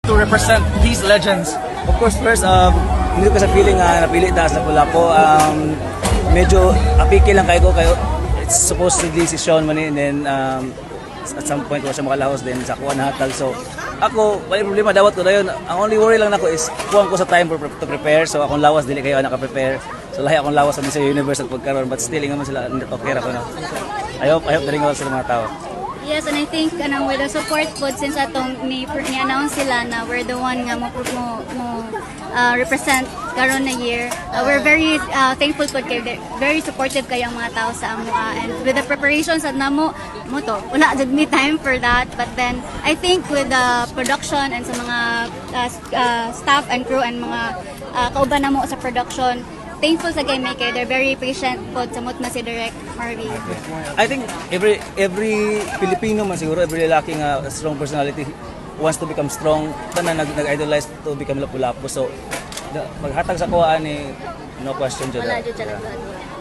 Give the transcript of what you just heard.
to represent these legends? Of course, first, hindi ko sa feeling napili taas na pula po. Medyo apiki lang kayo it's supposedly si Sean Mani, and then at some point ko siya makalahos din sa kuha na hatag. So ako, wala problema, dawat ko na yun. Ang only worry lang nako is kuha ko sa time to prepare. So akong lawas, dili kayo naka-prepare. So lahi akong lawas sa Universe at pagkaroon, but still, nga man sila, hindi okay ra ko na. I hope na rin sa mga tao. Yes, and I think with the support po since atong ni-announce sila na we're the one nga mo represent karon na year. We're very thankful po kay very supportive kayang mga tao sa amo, and with the preparations at namo mo to wala jud me time for that, but then I think with the production and sa mga staff and crew and mga kauban namo sa production, thankful sa kay Make. They're very patient po sa na si Direk Marvin. I think every Filipino man siguro, every lalaki nga strong personality wants to become strong, tanan nag-idolize to become lapu-lapu. So maghatag sa kuha ni no question jud. Wala jud siya nagduwa.